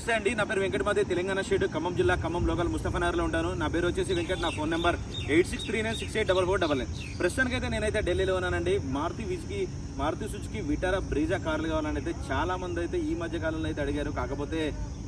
నమస్తే అండి, నా పేరు వెంకటమాదే, తెలంగాణ స్టేట్ ఖమ్మం జిల్లా ఖమ్మం లోకల్ ముస్తఫానగర్లో ఉంటాను. నా పేరు వచ్చేసి వెంకట్. నా ఫోన్ నెంబర్ 8639684499. ప్రస్తుతానికైతే నేనైతే ఢిల్లీలో ఉన్నానండి. మారుతి సుజుకి విటారా బ్రీజా కార్లు కావాలని అయితే చాలా మంది అయితే ఈ మధ్య కాలంలో అయితే అడిగారు. కాకపోతే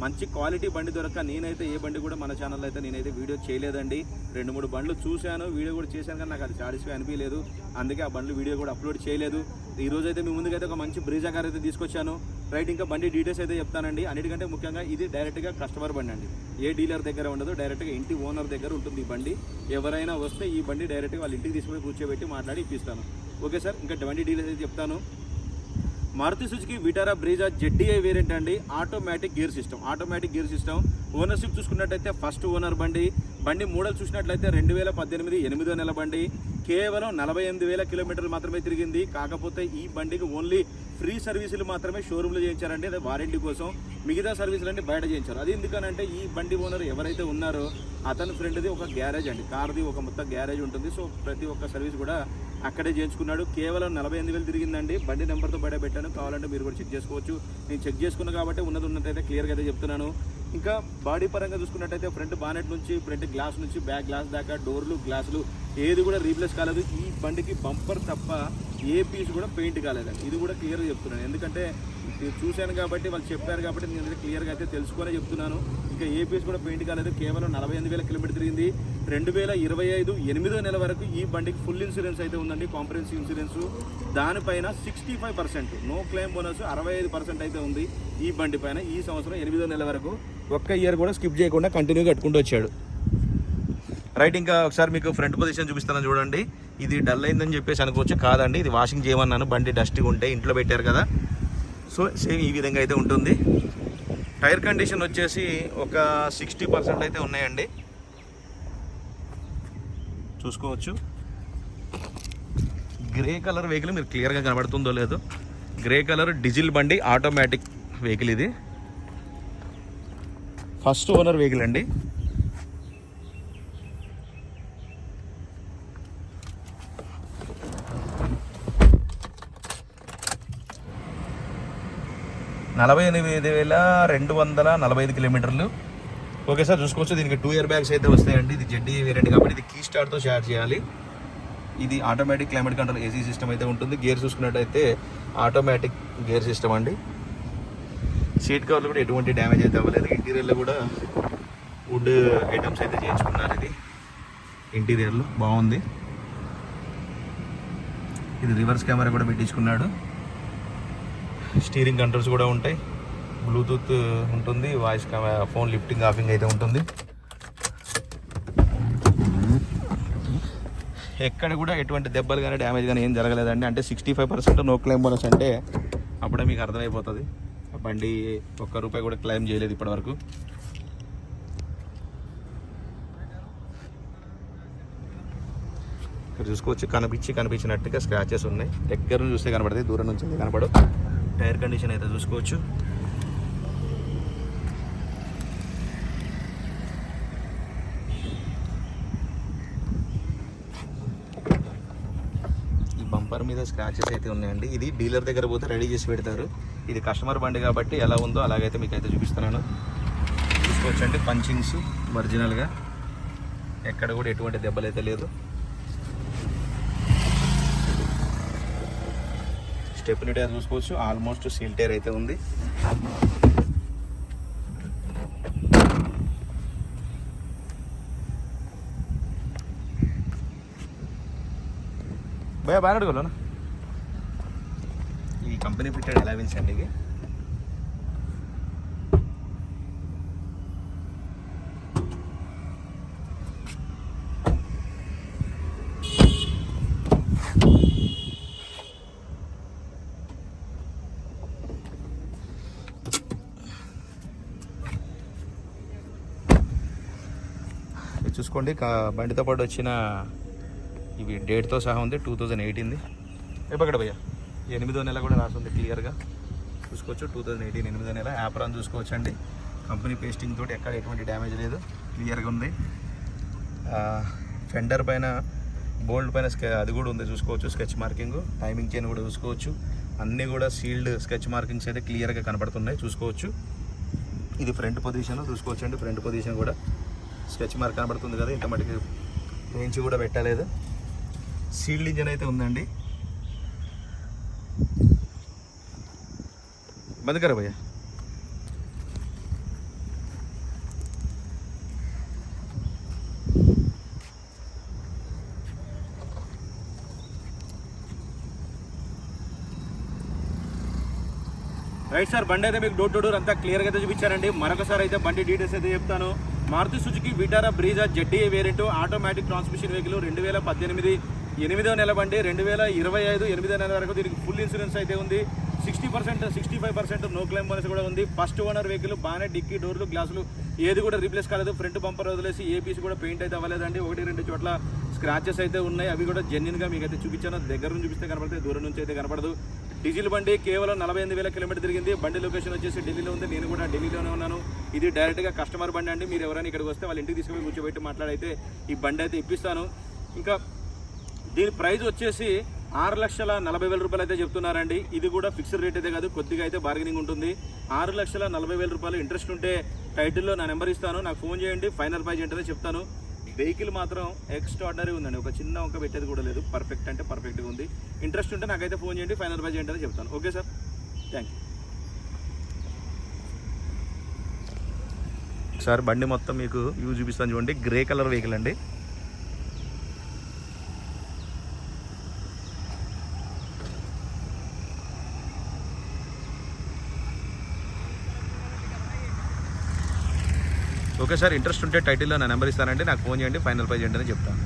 మంచి క్వాలిటీ బండి దొరక్క నేనైతే ఏ బండి కూడా మన ఛానల్లో అయితే నేనైతే వీడియో చేయలేదండి. 2-3 బండ్లు చూశాను, వీడియో కూడా చేశాను, కానీ నాకు అది సాటిస్ఫై అనిపించలేదు. అందుకే ఆ బండ్లు వీడియో కూడా అప్లోడ్ చేయలేదు. ఈ రోజు అయితే మీ ముందుకైతే ఒక మంచి బ్రీజా కార్ అయితే తీసుకొచ్చాను. రైట్, ఇంకా బండి డీటెయిల్స్ అయితే చెప్తానండి. అన్నిటికంటే ముఖ్యంగా ఇది డైరెక్ట్గా కస్టమర్ బండి అండి. ఏ డీలర్ దగ్గర ఉండదు, డైరెక్ట్గా ఇంటి ఓనర్ దగ్గర ఉంటుంది ఈ బండి. ఎవరైనా వస్తే ఈ బండి డైరెక్ట్గా వాళ్ళ ఇంటికి తీసుకుని కూర్చోబెట్టి మాట్లాడి ఇప్పిస్తాను. ఓకే సార్, ఇంకా బండి డీటెయిల్స్ అయితే చెప్తాను. Maruti Suzuki Vitara Brezza ZDI variant అండి. Automatic gear system. ఓనర్షిప్ చూసుకున్నట్టయితే ఫస్ట్ ఓనర్ బండి మోడల్ చూసినట్లయితే 2018 8వ నెల బండి. కేవలం 48,000 కిలోమీటర్లు మాత్రమే తిరిగింది. కాకపోతే ఈ బండికి ఓన్లీ ఫ్రీ సర్వీసులు మాత్రమే షోరూంలో చేయించారండి, అదే వారంటీ కోసం. మిగతా సర్వీసులన్నీ బయట చేయించారు. అది ఎందుకనంటే ఈ బండి ఓనర్ ఎవరైతే ఉన్నారో అతని ఫ్రెండ్ది ఒక గ్యారేజ్ అండి, కార్ది ఒక మొత్తం గ్యారేజ్ ఉంటుంది. సో ప్రతి ఒక్క సర్వీస్ కూడా అక్కడే చేయించుకున్నాడు. కేవలం 48,000 తిరిగిందండి. బండి నెంబర్తో బయట పెట్టాను, కావాలంటే మీరు కూడా చెక్ చేసుకోవచ్చు. నేను చెక్ చేసుకున్నా కాబట్టి ఉన్నట్టయితే క్లియర్గా అయితే చెప్తున్నాను. ఇంకా బాడీ పరంగా చూసుకున్నట్టయితే ఫ్రంట్ బానెట్ నుంచి ఫ్రంట్ గ్లాస్ నుంచి బ్యాక్ గ్లాస్ దాకా డోర్లు గ్లాసులు ఏది కూడా రీప్లేస్ కాలేదు. ఈ బండికి బంపర్ తప్ప ఏ పీస్ కూడా పెయింట్ కాలేదండి. ఇది కూడా క్లియర్గా చెప్తున్నాను, ఎందుకంటే చూశాను కాబట్టి వాళ్ళు చెప్పారు కాబట్టి నేను క్లియర్గా అయితే తెలుసుకొని చెప్తున్నాను. ఇంకా ఏ పీస్ కూడా పెయింట్ కాలేదు. కేవలం 48,000 కిలోమీటర్ తిరిగింది. 2025 8వ నెల వరకు ఈ బండికి ఫుల్ ఇన్సూరెన్స్ అయితే ఉందండి, కాంప్రహెన్సివ్ ఇన్సూరెన్స్. దానిపైన 65% నో క్లెయిమ్ బోనస్ 65% అయితే ఉంది ఈ బండి పైన. ఈ సంవత్సరం 8వ నెల వరకు ఒక్క ఇయర్ కూడా స్కిప్ చేయకుండా కంటిన్యూగా కట్టుకుంటూ వచ్చాడు. రైట్, ఇంకా ఒకసారి మీకు ఫ్రంట్ పొజిషన్ చూపిస్తాను చూడండి. ఇది డల్ అయిందని చెప్పేసి అనుకోవచ్చు, కాదండి, ఇది వాషింగ్ చేయమన్నాను. బండి డస్ట్గా ఉంటే ఇంట్లో పెట్టారు కదా, సో సేమ్ ఈ విధంగా అయితే ఉంటుంది. టైర్ కండిషన్ వచ్చేసి ఒక 60% అయితే ఉన్నాయండి, చూసుకోవచ్చు. గ్రే కలర్ వెహికల్ మీరు క్లియర్గా కనబడుతుందో లేదో, గ్రే కలర్ డీజిల్ బండి, ఆటోమేటిక్ వెహికల్. ఇది ఫస్ట్ ఓనర్ వెహికల్ అండి. $48,245 కిలోమీటర్లు. ఓకే సార్, చూసుకోవచ్చు. దీనికి 2 ఇయర్ బ్యాగ్స్ అయితే వస్తాయండి. ఇది ZDI వేరియంట్ కాబట్టి ఇది కీ స్టార్ట్తో షేర్ చేయాలి. ఇది automatic climate control AC system అయితే ఉంటుంది. గేర్ చూసుకున్నట్టయితే ఆటోమేటిక్ గేర్ సిస్టమ్ అండి. సీట్ కవర్లు కూడా ఎటువంటి డ్యామేజ్ అయితే అవ్వలేదు. ఇంటీరియర్లో కూడా వుడ్ ఐటమ్స్ అయితే చేయించుకున్నారు. ఇది ఇంటీరియర్లో బాగుంది. ఇది రివర్స్ కెమెరా కూడా పెట్టించుకున్నాడు. స్టీరింగ్ కంట్రోల్స్ కూడా ఉంటాయి, బ్లూటూత్ ఉంటుంది, వాయిస్ ఫోన్ లిఫ్టింగ్ ఆఫింగ్ అయితే ఉంటుంది. ఎక్కడ కూడా ఎటువంటి దెబ్బలు కానీ డ్యామేజ్ కానీ ఏం జరగలేదండి. అంటే 65% నో క్లెయిమ్ బోనస్ అంటే అప్పుడే మీకు అర్థమైపోతుంది. బండి ₹1 కూడా క్లెయిమ్ చేయలేదు ఇప్పటివరకు. ఇక్కడ చూసుకోవచ్చు, కనిపించినట్టుగా స్క్రాచెస్ ఉన్నాయి. దగ్గర చూస్తే కనబడుతుంది, దూరం నుంచి కనపడవు. టైర్ కండిషన్ అయితే చూసుకోవచ్చు. ఈ బంపర్ మీద స్క్రాచెస్ అయితే ఉన్నాయండి. ఇది డీలర్ దగ్గర పోతే రెడీ చేసి పెడతారు. ఇది కస్టమర్ బండి కాబట్టి ఎలా ఉందో అలాగైతే మీకు అయితే చూపిస్తున్నాను. చూసుకోవచ్చు అండి, పంచింగ్స్ ఒరిజినల్గా, ఎక్కడ కూడా ఎటువంటి దెబ్బలు అయితే లేదు. స్టెప్నీ టైర్ చూసుకోవచ్చు, ఆల్మోస్ట్ సీల్ టైర్ అయితే ఉంది. భయ బాగా అడగలనా, ఈ కంపెనీ ఫిట్టెడ్ అలవెన్స్ అండి. ఇది చూసుకోండి. బండితో పాటు వచ్చిన ఇవి డేట్తో సహా ఉంది, 2018. ఎప్పటి భయ్యా 8వ నెల కూడా రాస్తుంది క్లియర్గా చూసుకోవచ్చు. 2018 8వ నెల. యాప్రాన్ చూసుకోవచ్చు అండి, కంపెనీ పేస్టింగ్ తోటి ఎక్కడ ఎటువంటి డ్యామేజ్ లేదు, క్లియర్గా ఉంది. ఫెండర్ పైన బోల్డ్ పైన అది కూడా ఉంది చూసుకోవచ్చు, స్కెచ్ మార్కింగ్. టైమింగ్ చైన్ కూడా చూసుకోవచ్చు. అన్నీ కూడా సీల్డ్ స్కెచ్ మార్కింగ్స్ అయితే క్లియర్గా కనపడుతున్నాయి చూసుకోవచ్చు. ఇది ఫ్రంట్ పొజిషన్ చూసుకోవచ్చండి. ఫ్రంట్ పొజిషన్ కూడా స్కెచ్ మార్క్ కనబడుతుంది కదా, ఇంత మటుకు బెంచ్ కూడా పెట్టలేదు. సీల్డ్ ఇంజన్ అయితే ఉందండి. బంద్ కరా భయ్యా. రైట్ సార్, బండి అయితే మీకు డోర్ టు డోర్ అంతా క్లియర్గా అయితే చూపించారండి. మరొకసారి అయితే బండి డీటెయిల్స్ అయితే చెప్తాను. Maruti Suzuki Vitara Brezza ZDA variant automatic transmission vehicle 2018 8వ నెల బండి. 2025 8వ నెల వరకు దీనికి ఫుల్ ఇన్సూరెన్స్ అయితే ఉంది. 60% 65% నో క్లెయిమ్ బోనస్ కూడా ఉంది. First owner vehicle. బాగానే డిక్కీ డోర్లు గ్లాసులు ఏది కూడా రీప్లేస్ కాలేదు. ఫ్రంట్ బంపర్ వదిలేసి ఏపీసీ కూడా పెయింట్ అయితే అవ్వలేదండి. 1-2 చోట్ల స్క్రాచెస్ అయితే ఉన్నాయి. అవి కూడా జెన్యున్గా మీకు అయితే చూపించాను. దగ్గర నుంచి చూపిస్తే కనపడుతుంది, దూరం నుంచి అయితే కనపడదు. డీజిల్ బండి కేవలం 48,000 కిలోమీటర్ తిరిగింది. బండి లొకేషన్ వచ్చేసి ఢిల్లీలో ఉంది. నేను కూడా ఢిల్లీలోనే ఉన్నాను. ఇది డైరెక్ట్గా కస్టమర్ బండి అండి. మీరు ఎవరైనా ఇక్కడికి వస్తే వాళ్ళ ఇంటికి తీసుకుని కూర్చోబెట్టి మాట్లాడైతే ఈ బండి అయితే ఇప్పిస్తాను. ఇంకా దీని ప్రైస్ వచ్చేసి 6,40,000 రూపాయలు అయితే చెప్తున్నారండి. ఇది కూడా ఫిక్స్డ్ రేట్ అయితే కాదు, కొద్దిగా అయితే బార్గెనింగ్ ఉంటుంది. 6,40,000 రూపాయలు. ఇంట్రెస్ట్ ఉంటే టైటిల్లో నా నెంబర్ ఇస్తాను, నాకు ఫోన్ చేయండి. ఫైనల్ ప్రైస్ ఏంటనే చెప్తాను. వెహికల్ మాత్రం ఎక్స్ట్రాడినరీ ఉందండి. ఒక చిన్న వంక పెట్టేది కూడా లేదు. పర్ఫెక్ట్ అంటే పర్ఫెక్ట్గా ఉంది. ఇంట్రెస్ట్ ఉంటే నాకైతే ఫోన్ చేయండి, ఫైనల్ ప్రైస్ ఏంటనే చెప్తాను. Okay sir, thank you. Sir బండి మొత్తం మీకు వ్యూ చూపిస్తాను చూడండి. గ్రే కలర్ వెహికల్ అండి. ఓకే సార్, ఇంట్రెస్ట్ ఉంటే టైటిల్లో నా నెంబర్ ఇస్తానండి, నాకు ఫోన్ చేయండి. ఫైనల్ ప్రైస్ ఏంటని చెప్తాను.